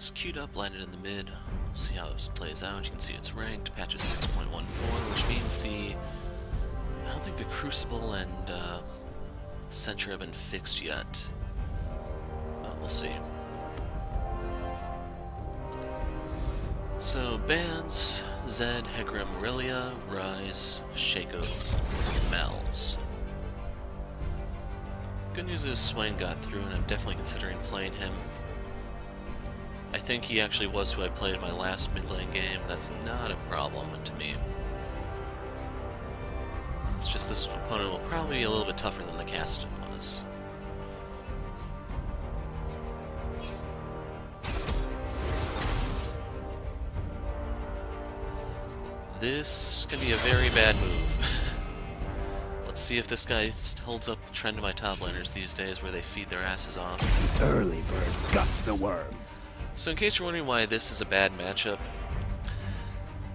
It's queued up, landed in the mid. We'll see how this plays out. You can see it's ranked. Patch is 6.14, which means I don't think the Crucible and Sentry have been fixed yet. But we'll see. So, bans: Zed, Hecarim, Aurelia, Rise, Shaco, Mels. Good news is Swain got through, and I'm definitely considering playing him. I think he actually was who I played in my last mid lane game. That's not a problem to me. It's just this opponent will probably be a little bit tougher than the Casted was. This can be a very bad move. Let's see if this guy holds up the trend of my top laners these days where they feed their asses off. Early bird guts the worm. So in case you're wondering why this is a bad matchup,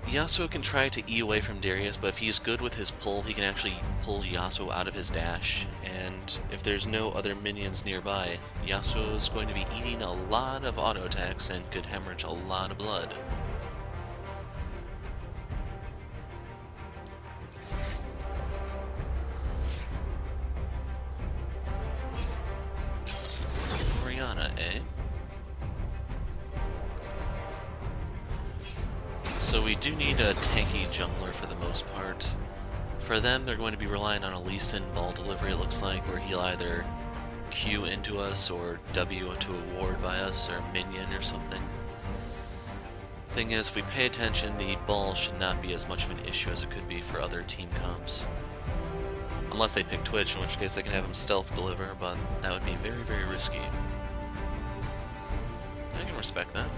Yasuo can try to E away from Darius, but if he's good with his pull, he can actually pull Yasuo out of his dash, and if there's no other minions nearby, Yasuo is going to be eating a lot of auto attacks and could hemorrhage a lot of blood. Orianna, eh? So we do need a tanky jungler for the most part. For them, they're going to be relying on a Lee Sin ball delivery, it looks like, where he'll either Q into us or W to a ward by us or minion or something. Thing is, if we pay attention, the ball should not be as much of an issue as it could be for other team comps. Unless they pick Twitch, in which case they can have him stealth deliver, but that would be very, very risky. I can respect that.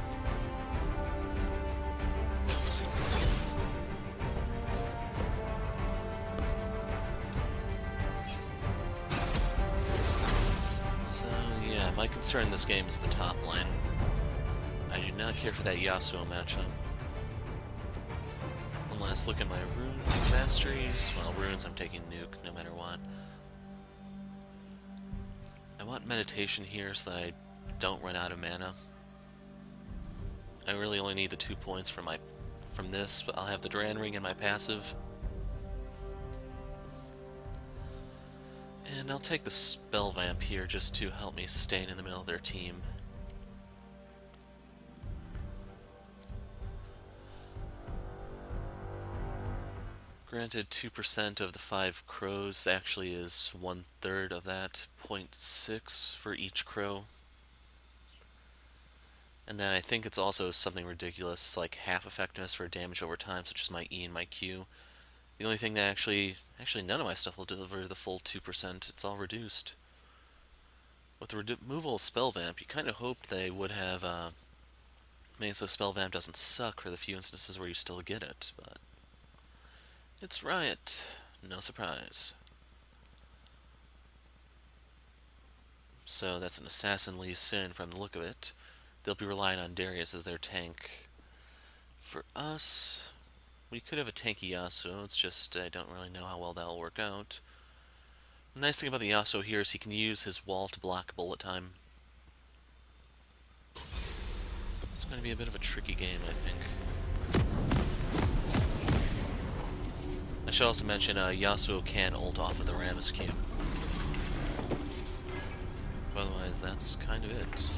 My concern in this game is the top lane. I do not care for that Yasuo matchup. One last look at my runes masteries. Well, runes I'm taking nuke no matter what. I want meditation here so that I don't run out of mana. I really only need the 2 points from this, but I'll have the Duran ring in my passive. And I'll take the Spell Vamp here just to help me sustain in the middle of their team. Granted, 2% of the 5 crows actually is 1/3 of that, 0.6 for each crow. And then I think it's also something ridiculous, like half effectiveness for damage over time, such as my E and my Q. The only thing that actually none of my stuff will deliver the full 2%, it's all reduced. With the removal of Spell Vamp, you kind of hoped they would have made so Spell Vamp doesn't suck for the few instances where you still get it, but it's Riot, no surprise. So that's an Assassin Lee Sin from the look of it. They'll be relying on Darius as their tank. For us, we could have a tanky Yasuo, it's just I don't really know how well that'll work out. The nice thing about the Yasuo here is he can use his wall to block bullet time. It's going to be a bit of a tricky game, I think. I should also mention Yasuo can ult off of the Rammus Q. Otherwise, that's kind of it.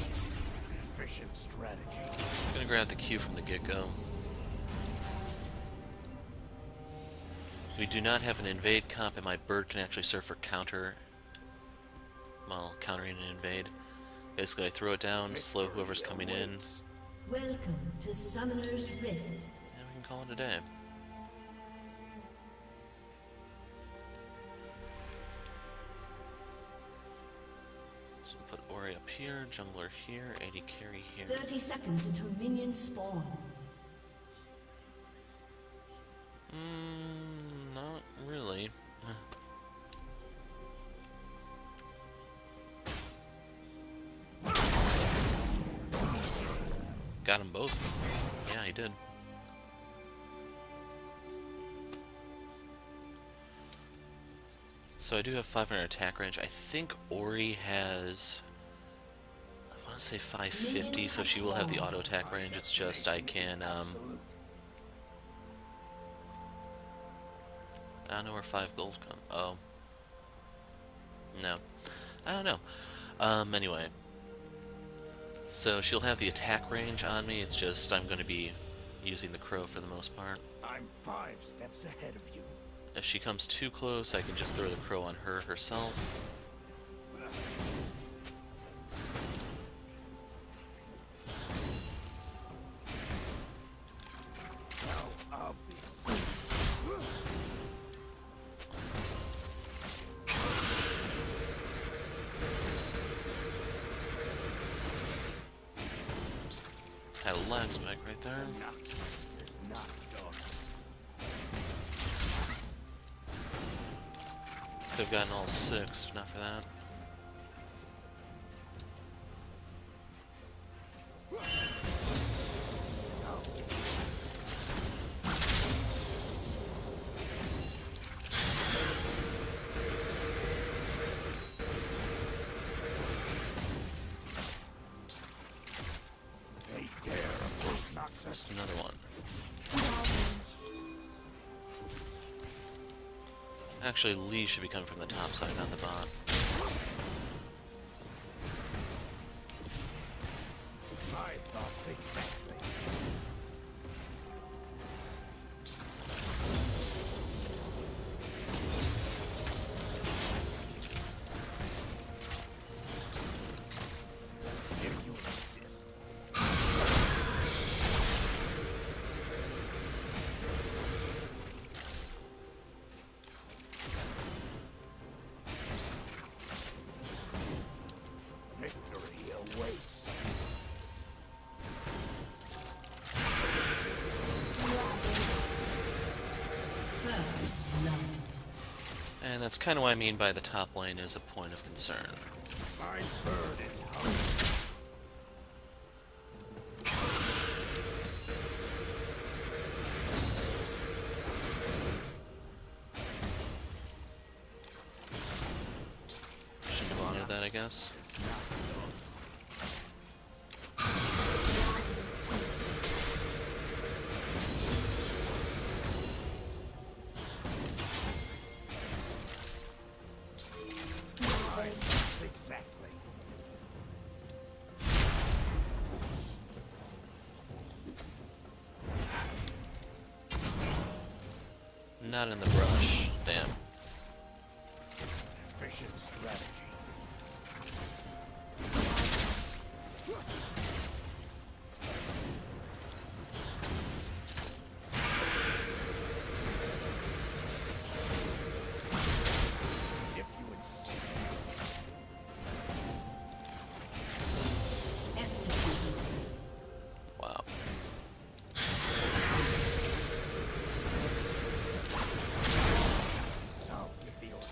Efficient strategy. I'm going to grab the Q from the get-go. We do not have an invade comp, and my bird can actually serve for countering an invade. Basically, I throw it down, slow whoever's coming in. Welcome to Summoner's Rift. And we can call it a day. So put Ori up here, jungler here, AD carry here. 30 seconds until minions spawn. Not really. Got them both. Yeah, he did. So I do have 500 attack range. I think Ori has... want to say 550, so she will have the auto attack range. It's just I can, I don't know where 5 gold come. Oh. No. I don't know. Anyway. So she'll have the attack range on me, it's just I'm going to be using the crow for the most part. I'm 5 steps ahead of you. If she comes too close, I can just throw the crow on her herself. How obvious. Had a lag spike right there. There's not dog. Could have gotten all 6 if not for that. They dare oppose not Just another one. Actually, Lee should be coming from the top side, not the bot. my thoughts exactly. If you insist. Victory awaits. First love. And that's kind of what I mean by the top lane is a point of concern. My bird is hungry. Shouldn't have honored that, I guess. My thoughts exactly. Not in the brush. Damn. Efficient strategy. If you insist. Executed. Wow. I'll give the orders.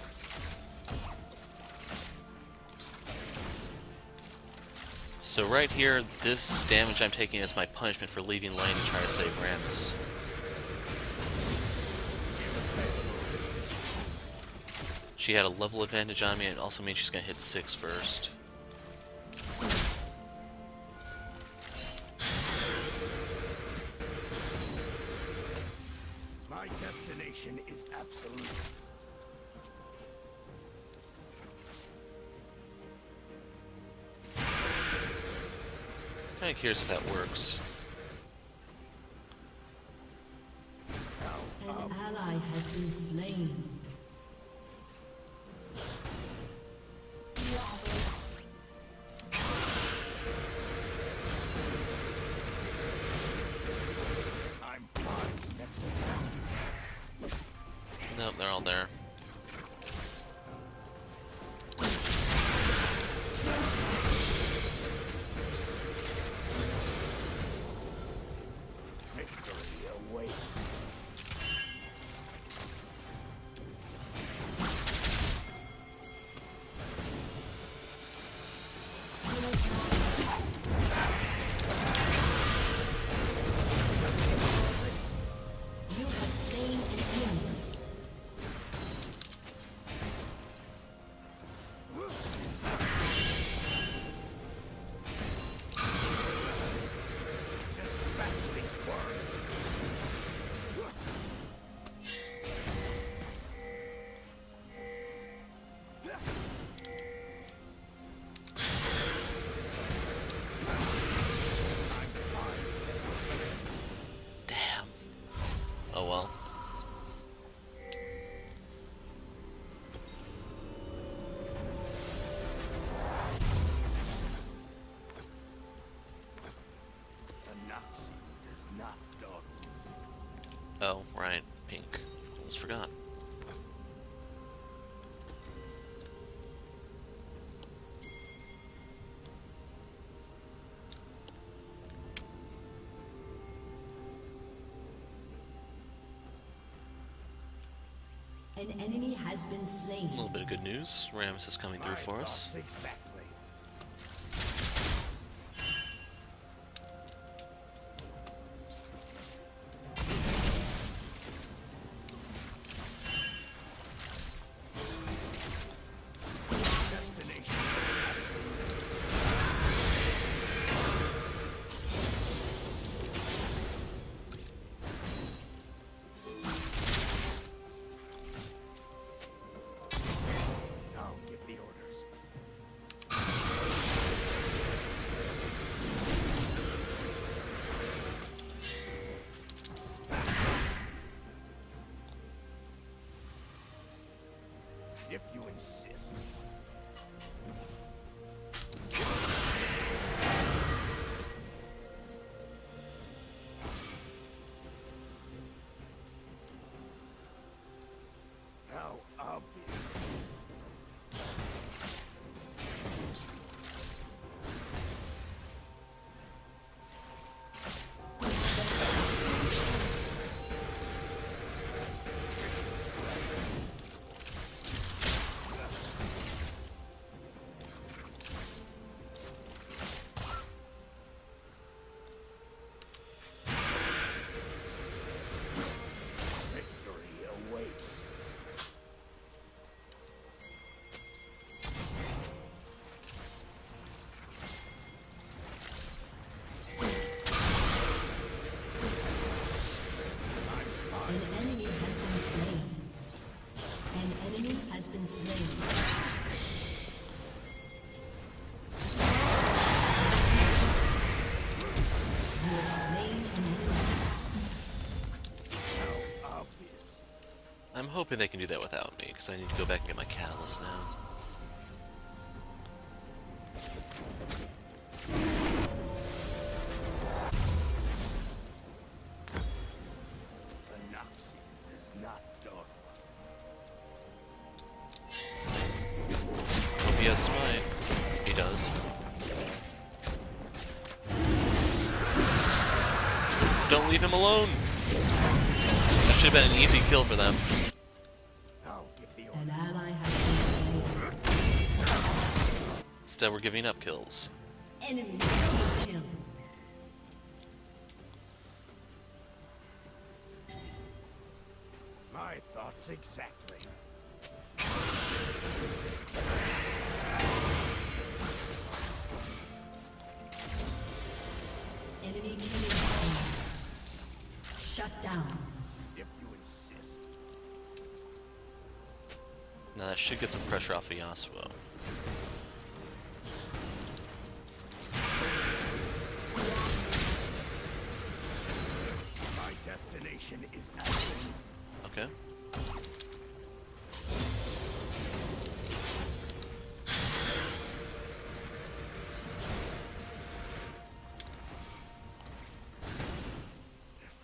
So right here, this damage I'm taking is my punishment for leaving lane to try to save Rammus. She had a level advantage on me, and it also means she's going to hit 6 first. My destination is absolute. Kinda curious if that works. An ally has been slain. I'm 5 steps ahead. Nope, they're all there. Victory awaits. You have slain an enemy. An enemy has been slain. A little bit of good news. Rammus is coming through for us. Exactly. Destination. I'll give the orders. If you insist. How obvious. Victory awaits. An enemy has been slain. An enemy has been slain. You have slain an enemy. How obvious. I'm hoping they can do that without me, because I need to go back and get my catalyst now. The Noxy does not dawdle. Hope he has smite. He does. Don't leave him alone! That should have been an easy kill for them. I'll give the An orders. ally has been slain. Instead, we're giving up kills. Enemy double kill. My thoughts exactly. Enemy killing spree. Shut down. If you insist. Now that should get some pressure off of Yasuo. My destination is absolute. Okay.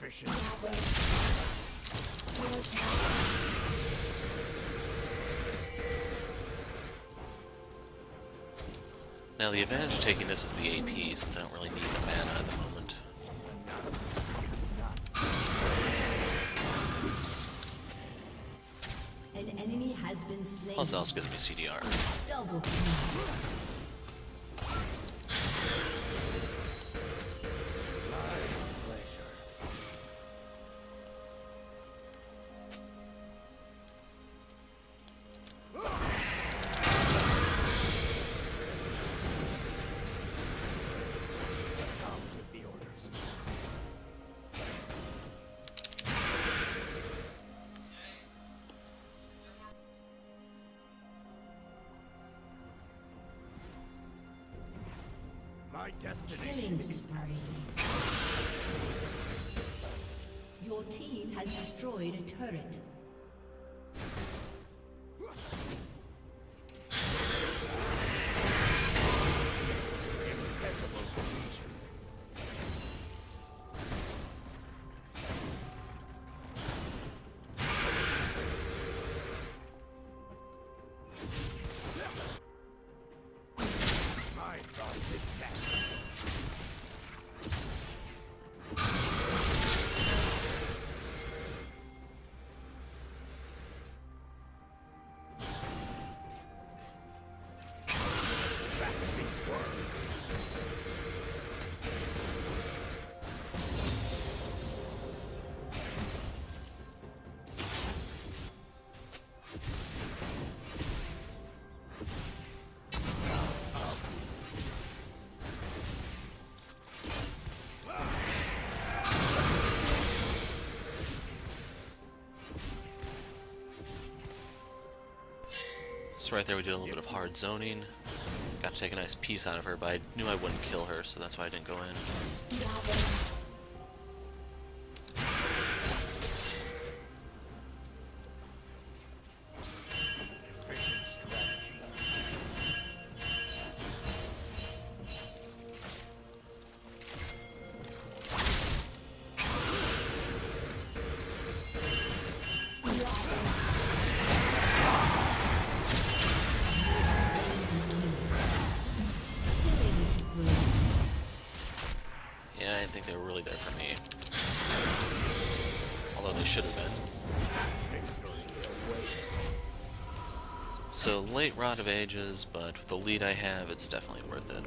Efficient. Now the advantage of taking this is the AP, since I don't really need the mana at the moment. An enemy has been slain. Plus it also gives me CDR. Double kill. Pleasure. I'll give the orders. My destination Killing is spree. Your team has destroyed a turret. impeccable precision. My thoughts exactly. So right there we did a little bit of hard zoning. Got to take a nice piece out of her, but I knew I wouldn't kill her, so that's why I didn't go in. Efficient strategy. Yeah, I didn't think they were really there for me. Although they should have been. So, late Rod of Ages, but with the lead I have, it's definitely worth it.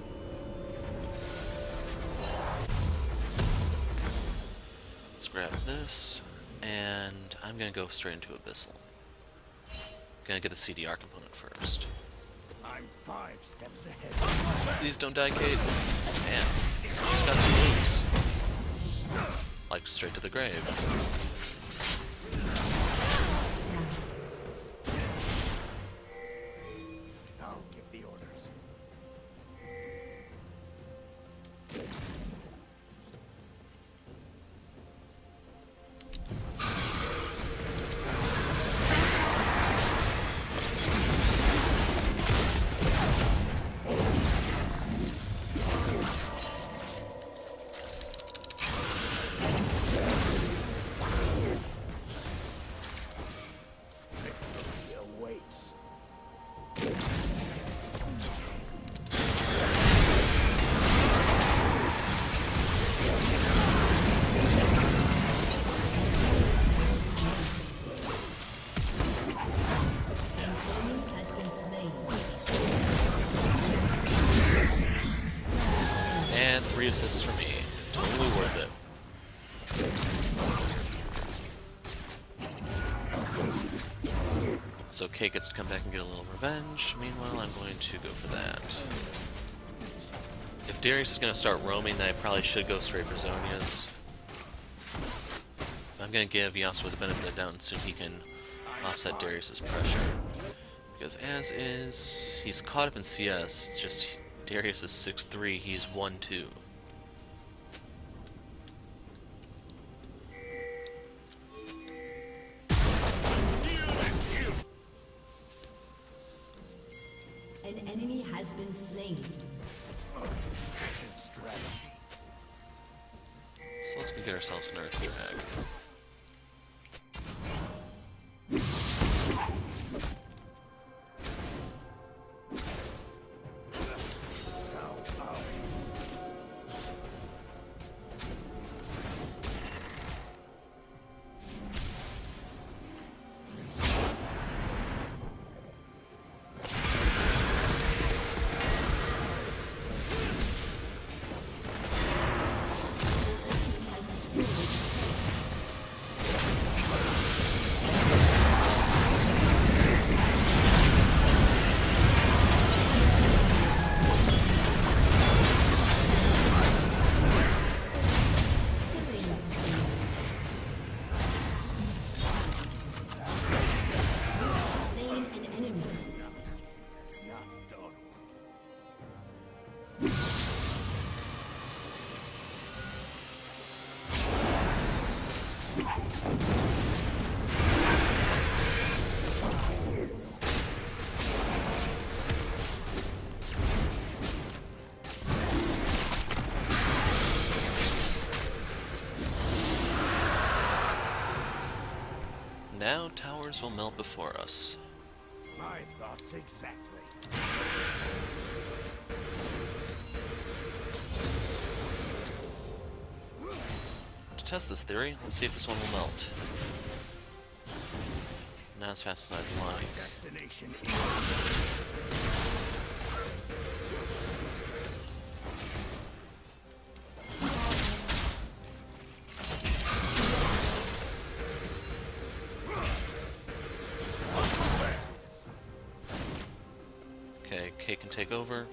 Let's grab this, and I'm gonna go straight into Abyssal. Gonna get the CDR component first. I'm 5 steps ahead. Please don't die, Kate. Man, she's got some moves. Like, straight to the grave. I'll give the orders. Victory awaits. Has been slain. And 3 assists for me. Totally worth it. So Kate gets to come back and get a little revenge. Meanwhile, I'm going to go for that. If Darius is going to start roaming, then I probably should go straight for Zonia's. I'm going to give Yasuo the benefit of the doubt, and soon he can offset Darius's pressure. Because as is, he's caught up in CS, it's just Darius is 6'3", he's 1'2". An enemy has been slain. Efficient strategy. So let's go get ourselves an Earth Drag. Slain an enemy. It's not done. Now towers will melt before us. My thoughts exactly. To test this theory, let's see if this one will melt. Not as fast as I'd like. Destination is Okay, Kate can take over.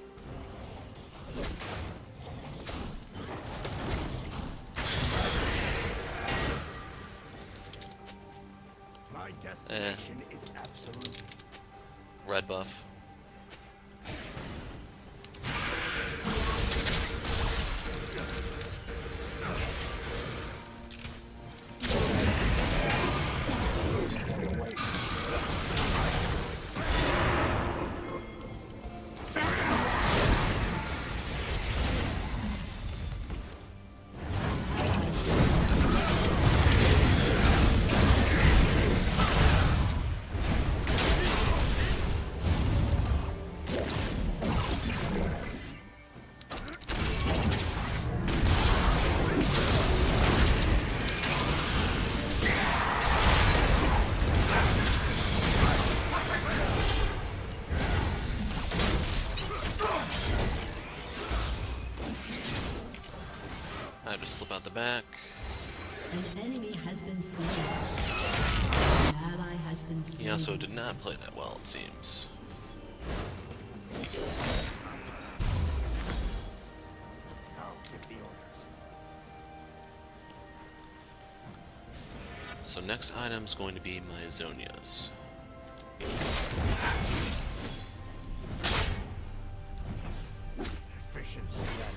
my destination is absolute. red buff. I just slip out the back. An enemy has been slain. An ally has been slain. Yasuo did not play that well, it seems. I'll give the orders. So next item is going to be my Zonias. Efficient strategy.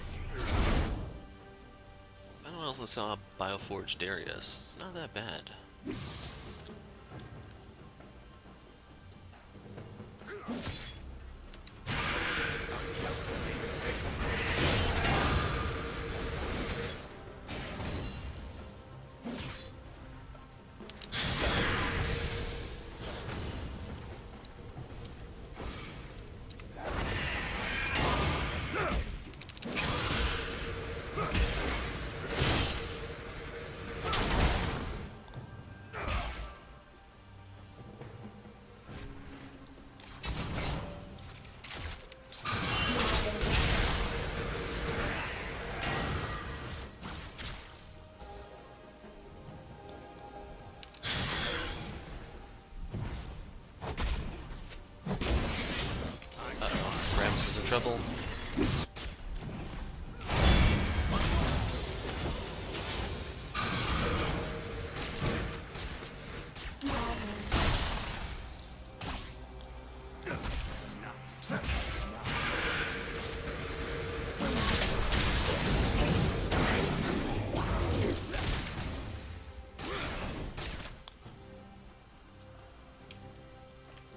I also saw Bioforge Darius. It's not that bad. Rammus is in trouble.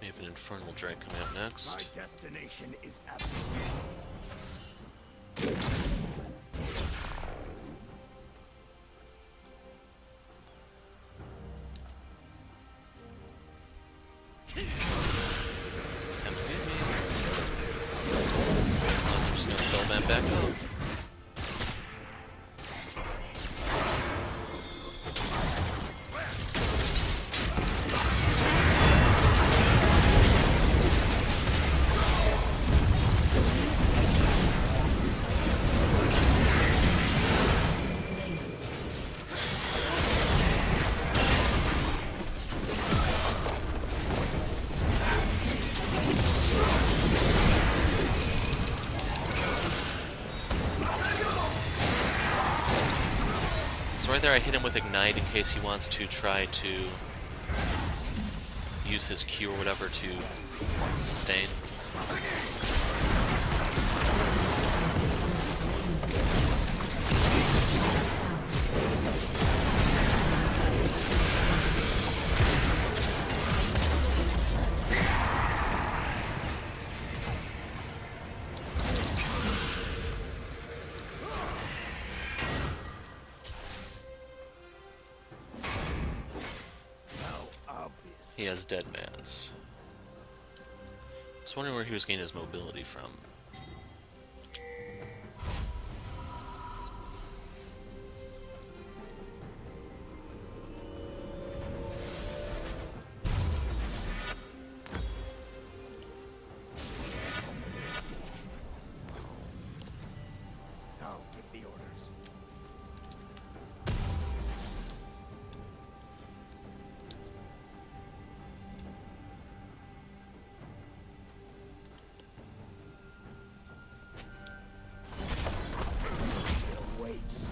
We have an Infernal Drake coming up My next. destination is absolute. Come get me. Unless I'm just gonna spellman back up. So right there I hit him with Ignite in case he wants to try to use his Q or whatever to sustain. How obvious. He has Dead Man's. I was wondering where he was getting his mobility from. I'll give the orders. Waits.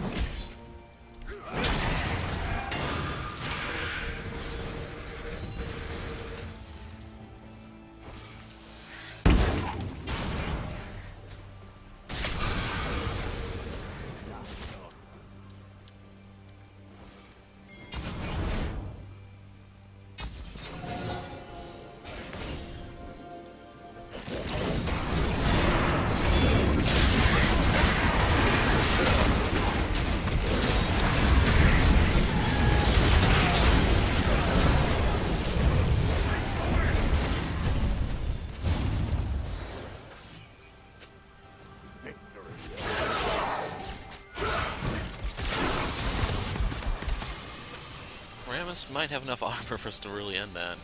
Rammus might have enough armor for us to really end that.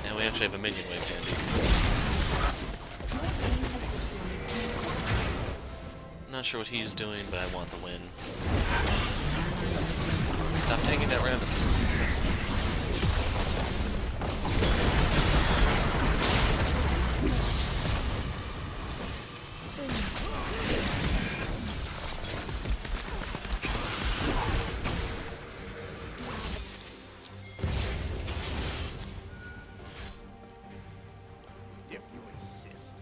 And we actually have a minion wave handy. Not sure what he's doing, but I want the win. Stop taking that Rammus. If you insist.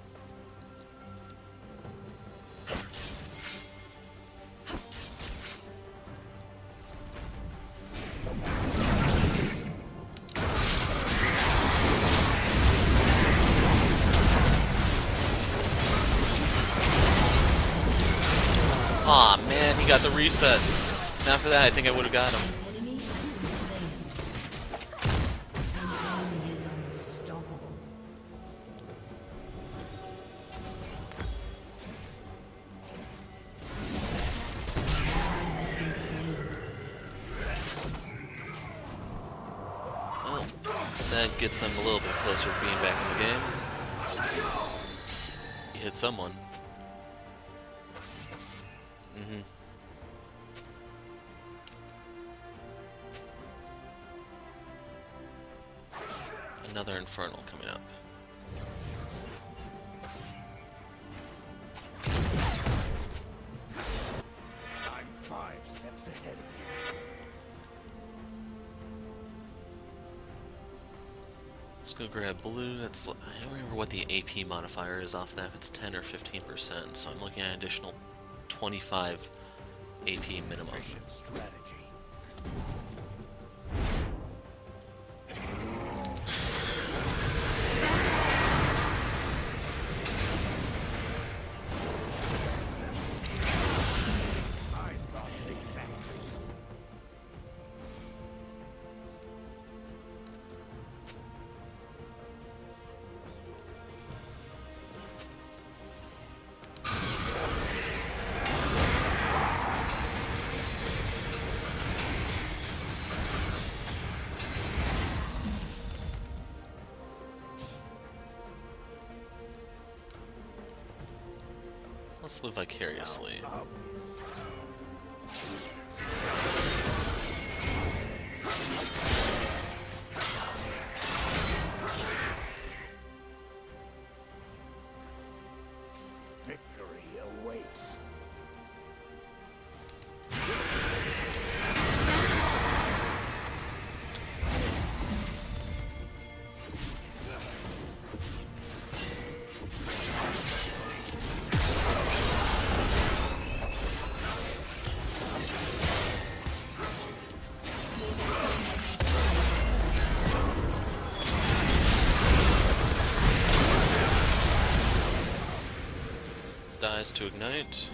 Aw, man, he got the reset. Not for that, I think I would have got him. Enemy has been slain. An enemy is unstoppable. Has been slain. Well, that gets them a little bit closer to being back in the game. He hit someone. Another Infernal coming up. I'm 5 steps ahead of you. Let's go grab blue. That's, I don't remember what the AP modifier is off of that, if it's 10 or 15%, so I'm looking at an additional 25 AP minimum. Efficient strategy. My thoughts exactly. Let's live vicariously. Obvious. Victory awaits. Dies to ignite.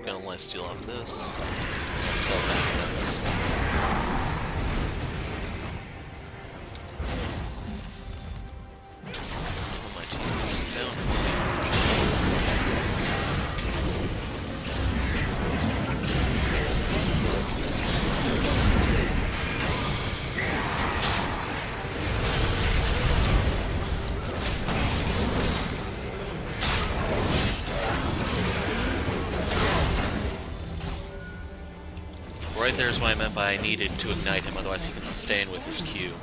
Gonna lifesteal off this. Spell back on this. Oh, my team moves it down for me. right there is what I meant by I needed to ignite him, otherwise he can sustain with his Q.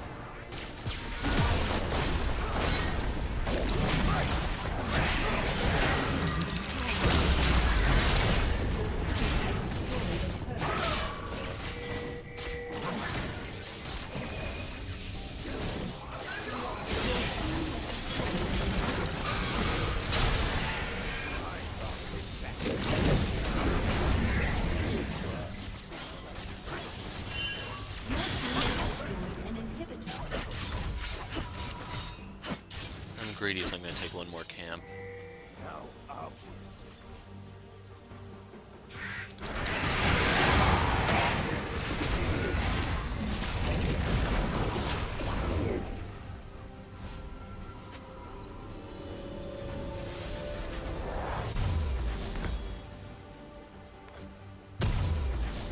I'm greedy, so I'm going to take one more camp. How obvious.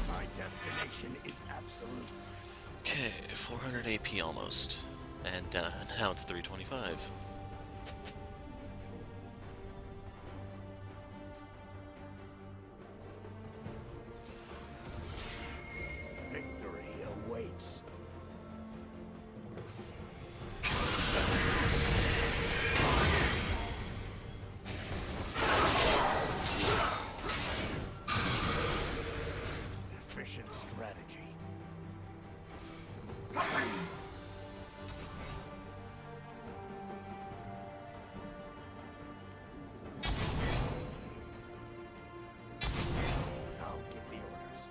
My destination is absolute. Okay, 400 AP almost. And now it's 325. Victory awaits. Efficient strategy. I'll give the orders.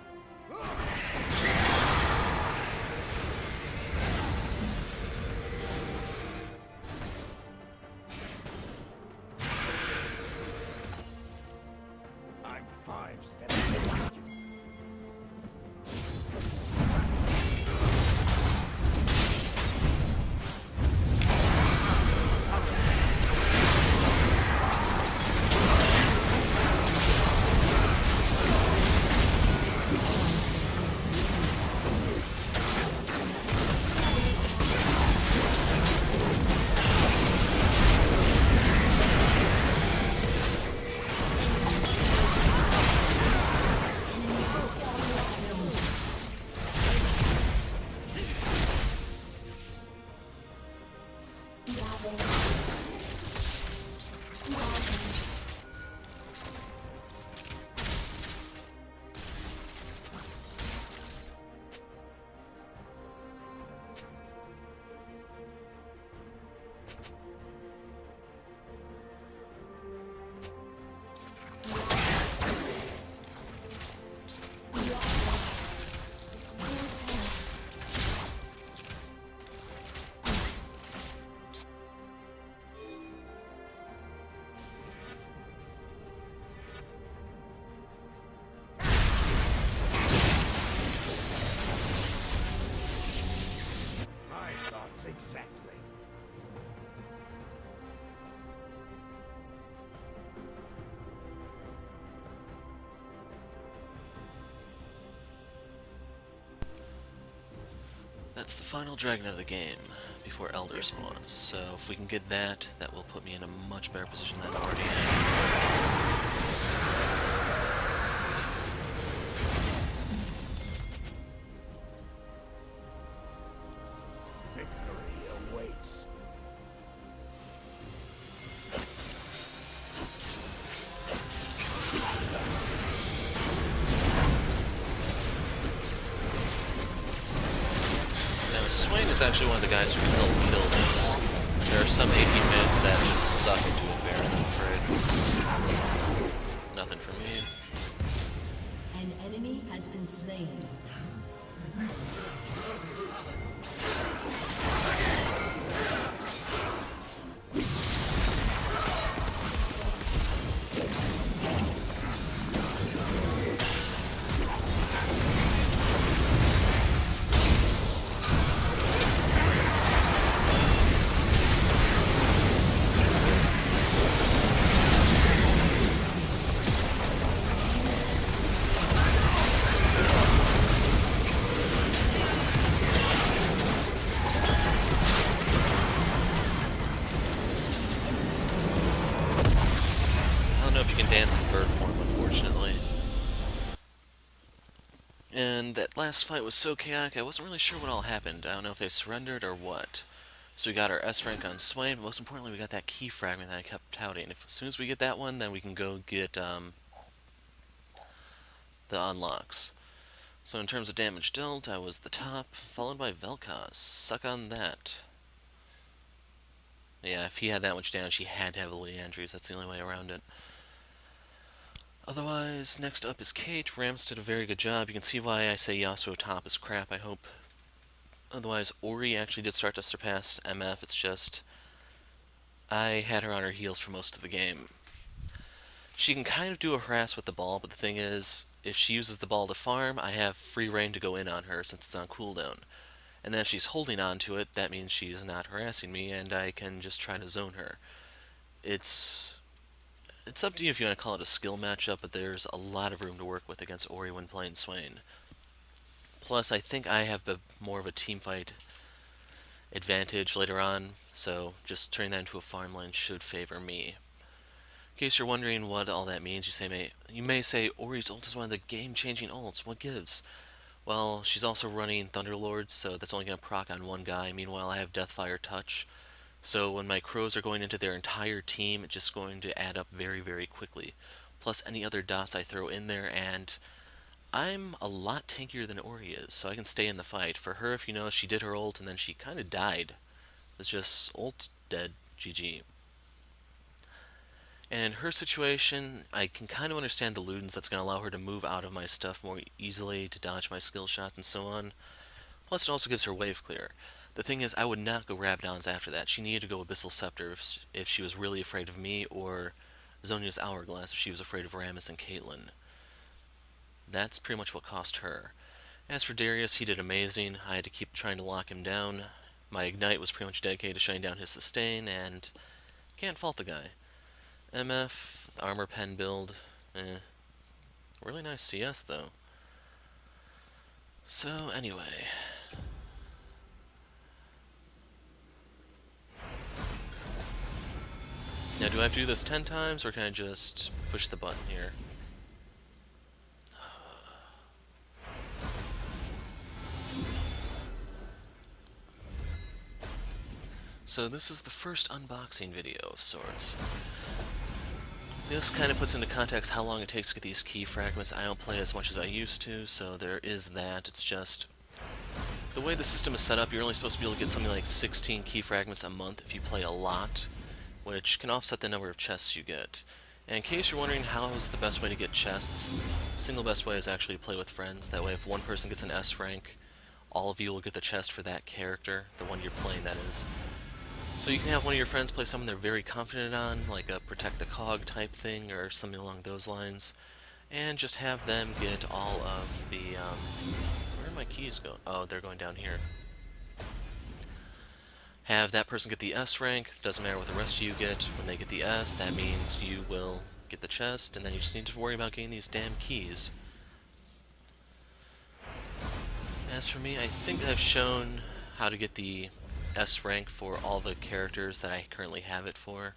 I'm 5 steps ahead of you. My thoughts exactly. That's the final dragon of the game before Elder spawns. So if we can get that, that will put me in a much better position than I'm already in. Victory awaits. Now, Swain is actually one of the guys who can help kill this. There are some AP mids that just suck into a Baron, I'm afraid. Nothing for me. An enemy has been slain. And that last fight was so chaotic, I wasn't really sure what all happened. I don't know if they surrendered or what. So we got our S rank on Swain, but most importantly, we got that key fragment that I kept touting. As soon as we get that one, then we can go get the unlocks. So in terms of damage dealt, I was the top, followed by Vel'Koz. Suck on that. Yeah, if he had that much damage, he had to have the Leandries. That's the only way around it. Otherwise, next up is Kate. Rams did a very good job. You can see why I say Yasuo top is crap, I hope. Otherwise, Ori actually did start to surpass MF. It's just, I had her on her heels for most of the game. She can kind of do a harass with the ball, but the thing is, if she uses the ball to farm, I have free reign to go in on her since it's on cooldown. And then if she's holding on to it, that means she's not harassing me, and I can just try to zone her. It's up to you if you want to call it a skill matchup, but there's a lot of room to work with against Ori when playing Swain. Plus, I think I have more of a teamfight advantage later on, so just turning that into a farm lane should favor me. In case you're wondering what all that means, you may say, Ori's ult is one of the game-changing ults, what gives? Well, she's also running Thunderlords, so that's only going to proc on one guy. Meanwhile, I have Deathfire Touch, so when my crows are going into their entire team, it's just going to add up very, very quickly. Plus any other dots I throw in there, and I'm a lot tankier than Ori is, so I can stay in the fight. For her, if you notice, she did her ult, and then she kind of died. It's just ult, dead, GG. And in her situation, I can kind of understand the Ludens. That's going to allow her to move out of my stuff more easily, to dodge my skill shot and so on. Plus, it also gives her wave clear. The thing is, I would not go Rabdons after that. She needed to go Abyssal Scepter if she was really afraid of me, or Zhonya's Hourglass if she was afraid of Rammus and Caitlyn. That's pretty much what cost her. As for Darius, he did amazing. I had to keep trying to lock him down. My Ignite was pretty much dedicated to shutting down his sustain, and can't fault the guy. MF, armor pen build, really nice CS though. So anyway, now do I have to do this 10 times, or can I just push the button here? So this is the first unboxing video of sorts. This kind of puts into context how long it takes to get these key fragments. I don't play as much as I used to, so there is that. It's just, the way the system is set up, you're only supposed to be able to get something like 16 key fragments a month if you play a lot, which can offset the number of chests you get. And in case you're wondering how is the best way to get chests, the single best way is actually to play with friends. That way if one person gets an S rank, all of you will get the chest for that character, the one you're playing that is. So you can have one of your friends play something they're very confident on, like a Protect the Cog type thing, or something along those lines, and just have them get all of the, where are my keys going? Oh, they're going down here. Have that person get the S rank, doesn't matter what the rest of you get. When they get the S, that means you will get the chest, and then you just need to worry about getting these damn keys. As for me, I think I've shown how to get the S rank for all the characters that I currently have it for.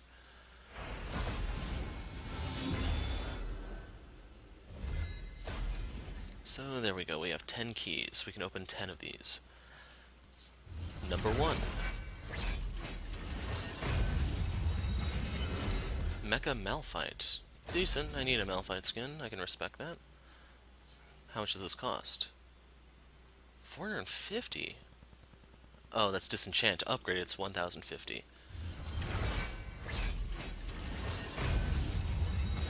So there we go, we have 10 keys. We can open 10 of these. Number 1. Mecha Malphite. Decent, I need a Malphite skin, I can respect that. How much does this cost? 450? Oh, that's disenchant. Upgrade, it's 1050.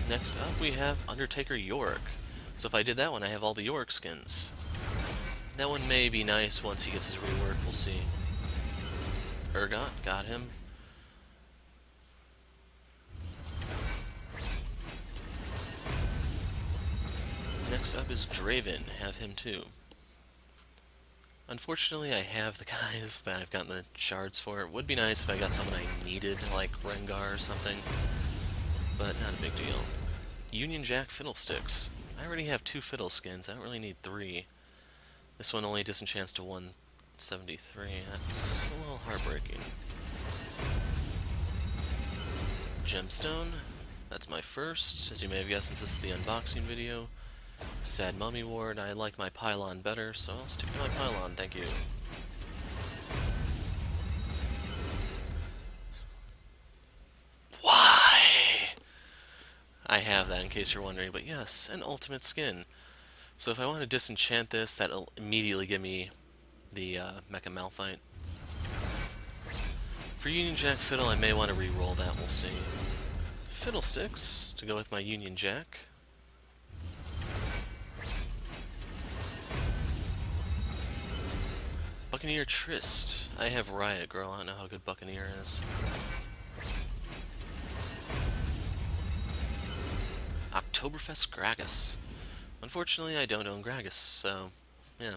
Next up, we have Undertaker York. So if I did that one, I have all the York skins. That one may be nice once he gets his rework, we'll see. Urgot, got him. Next up is Draven, have him too. Unfortunately, I have the guys that I've gotten the shards for. It would be nice if I got someone I needed, like Rengar or something, but not a big deal. Union Jack Fiddlesticks. I already have 2 Fiddle skins, I don't really need 3. This one only disenchants to 173, that's a little heartbreaking. Gemstone, that's my first, as you may have guessed since this is the unboxing video. Sad Mummy Ward. I like my pylon better, so I'll stick to my pylon, thank you. Why? I have that in case you're wondering, but yes, an ultimate skin. So if I want to disenchant this, that'll immediately give me the Mecha Malphite. For Union Jack Fiddle, I may want to re-roll that, we'll see. Fiddlesticks, to go with my Union Jack. Buccaneer Trist. I have Riot Girl, I don't know how good Buccaneer is. Oktoberfest Gragas. Unfortunately, I don't own Gragas, so, yeah.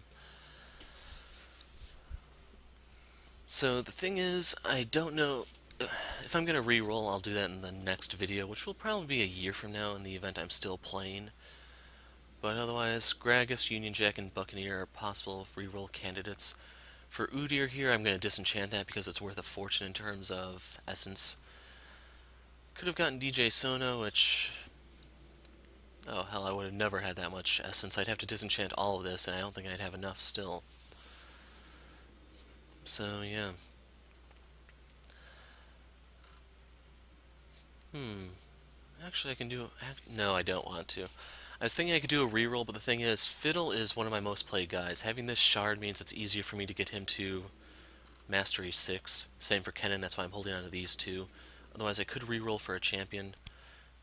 So, the thing is, I don't know... If I'm going to re-roll, I'll do that in the next video, which will probably be a year from now in the event I'm still playing. But otherwise, Gragas, Union Jack, and Buccaneer are possible re-roll candidates. For Udyr here, I'm going to disenchant that because it's worth a fortune in terms of essence. Could have gotten DJ Sono, which... Oh, hell, I would have never had that much essence. I'd have to disenchant all of this, and I don't think I'd have enough still. So, yeah. Actually, I can do... No, I don't want to. I was thinking I could do a reroll, but the thing is, Fiddle is one of my most played guys. Having this shard means it's easier for me to get him to Mastery 6. Same for Kennen, that's why I'm holding on to these two. Otherwise, I could reroll for a champion.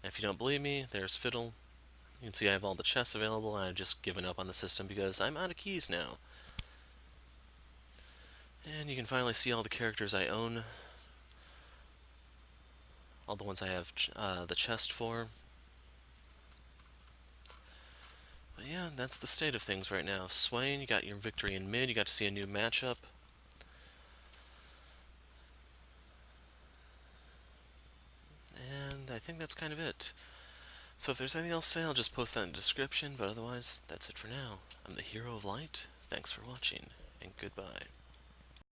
And if you don't believe me, there's Fiddle. You can see I have all the chests available, and I've just given up on the system because I'm out of keys now. And you can finally see all the characters I own. All the ones I have the chest for. But yeah, that's the state of things right now. Swain, you got your victory in mid, you got to see a new matchup. And I think that's kind of it. So if there's anything else to say, I'll just post that in the description, but otherwise, that's it for now. I'm the Hero of Light, thanks for watching, and goodbye.